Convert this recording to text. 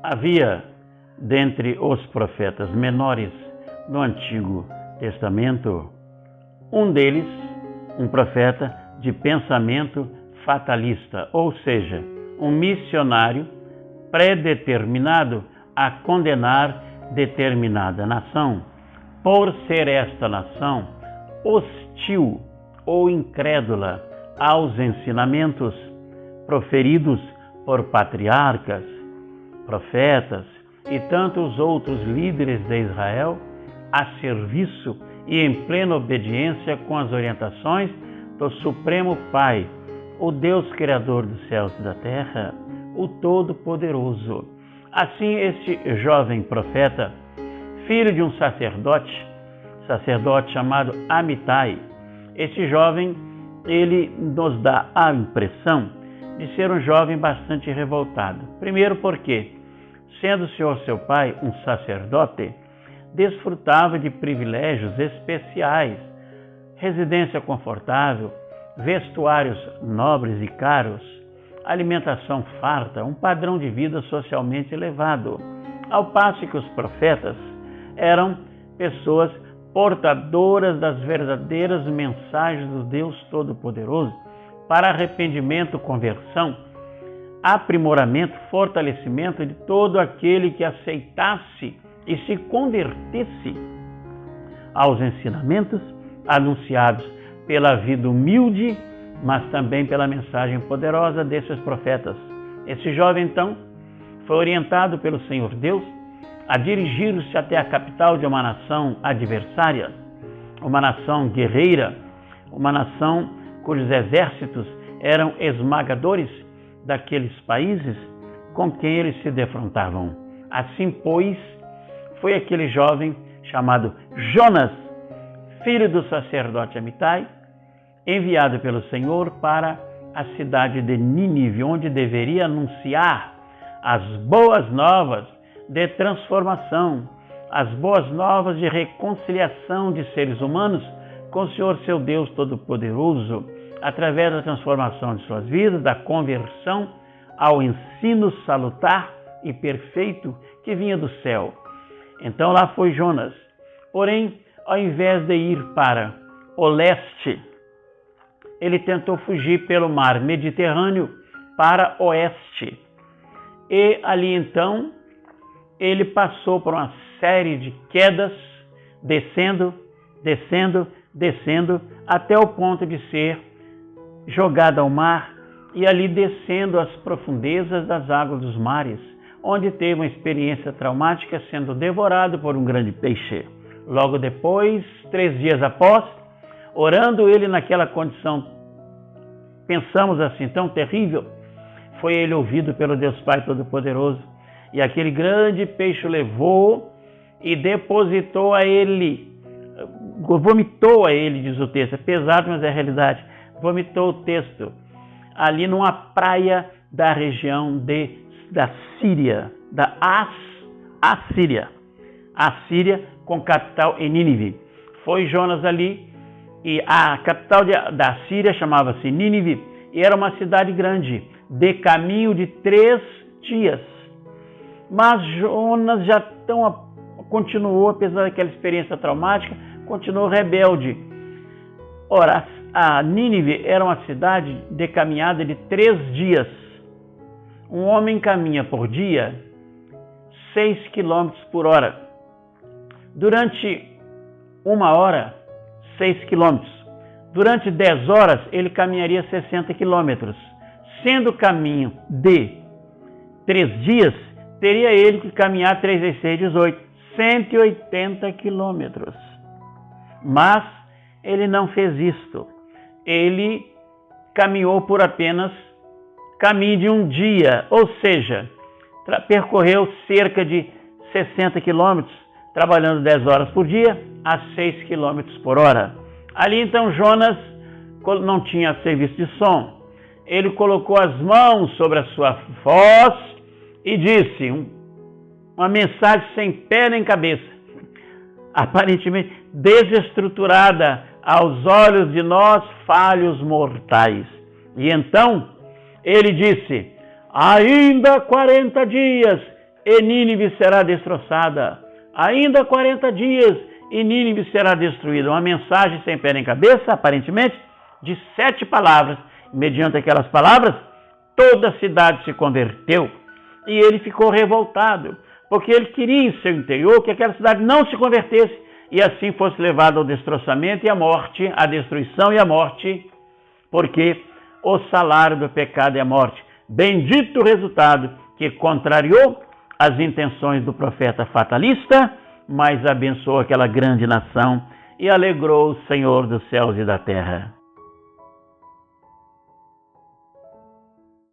Havia, dentre os profetas menores no Antigo Testamento, um deles, um profeta de pensamento fatalista, ou seja, um missionário predeterminado a condenar determinada nação, por ser esta nação hostil ou incrédula aos ensinamentos proferidos por patriarcas, profetas e tantos outros líderes de Israel, a serviço e em plena obediência com as orientações do Supremo Pai, o Deus Criador dos céus e da terra, o Todo-Poderoso. Assim, este jovem profeta, filho de um sacerdote chamado Amitai, este jovem, ele nos dá a impressão de ser um jovem bastante revoltado. Primeiro porque, sendo o senhor seu pai um sacerdote, desfrutava de privilégios especiais, residência confortável, vestuários nobres e caros, alimentação farta, um padrão de vida socialmente elevado, ao passo que os profetas eram pessoas portadoras das verdadeiras mensagens do Deus Todo-Poderoso para arrependimento, conversão, aprimoramento, fortalecimento de todo aquele que aceitasse e se convertesse aos ensinamentos anunciados pela vida humilde, mas também pela mensagem poderosa desses profetas. Esse jovem, então, foi orientado pelo Senhor Deus a dirigir-se até a capital de uma nação adversária, uma nação guerreira, uma nação cujos exércitos eram esmagadores daqueles países com quem eles se defrontavam. Assim, pois, foi aquele jovem chamado Jonas, filho do sacerdote Amitai, enviado pelo Senhor para a cidade de Nínive, onde deveria anunciar as boas novas de transformação, as boas novas de reconciliação de seres humanos com o Senhor seu Deus Todo-Poderoso, através da transformação de suas vidas, da conversão ao ensino salutar e perfeito que vinha do céu. Então lá foi Jonas. Porém, ao invés de ir para o leste, ele tentou fugir pelo mar Mediterrâneo para o oeste. E ali então, ele passou por uma série de quedas, descendo, até o ponto de ser jogado ao mar e ali descendo às profundezas das águas dos mares, onde teve uma experiência traumática sendo devorado por um grande peixe. Logo depois, 3 dias após, orando ele naquela condição, pensamos assim, tão terrível, foi ele ouvido pelo Deus Pai Todo-Poderoso. E aquele grande peixe o levou e depositou a ele, vomitou a ele, diz o texto, é pesado, mas é a realidade, vomitou o texto, ali numa praia da região da Síria, da Assíria, com capital em Nínive. Foi Jonas ali, e a capital da Síria chamava-se Nínive, e era uma cidade grande, de caminho de 3 dias. Mas Jonas continuou, apesar daquela experiência traumática, continuou rebelde. Ora, a Nínive era uma cidade de caminhada de 3 dias. Um homem caminha por dia 6 km por hora. Durante 1 hora, 6 km. Durante 10 horas, ele caminharia 60 km. Sendo o caminho de 3 dias, teria ele que caminhar 3 vezes 6, 18, 180 quilômetros. Mas ele não fez isto. Ele caminhou por apenas caminho de 1 dia, ou seja, percorreu cerca de 60 quilômetros, trabalhando 10 horas por dia, a 6 quilômetros por hora. Ali então Jonas não tinha serviço de som. Ele colocou as mãos sobre a sua voz e disse uma mensagem sem pé nem cabeça, aparentemente desestruturada aos olhos de nós falhos mortais. E então ele disse: ainda 40 dias e Nínive será destroçada. Ainda 40 dias e Nínive será destruída. Uma mensagem sem pé nem cabeça, aparentemente, de 7 palavras. Mediante aquelas palavras, toda a cidade se converteu. E ele ficou revoltado, porque ele queria em seu interior que aquela cidade não se convertesse e assim fosse levada ao destroçamento e à morte, à destruição e à morte, porque o salário do pecado é a morte. Bendito o resultado que contrariou as intenções do profeta fatalista, mas abençoou aquela grande nação e alegrou o Senhor dos céus e da terra.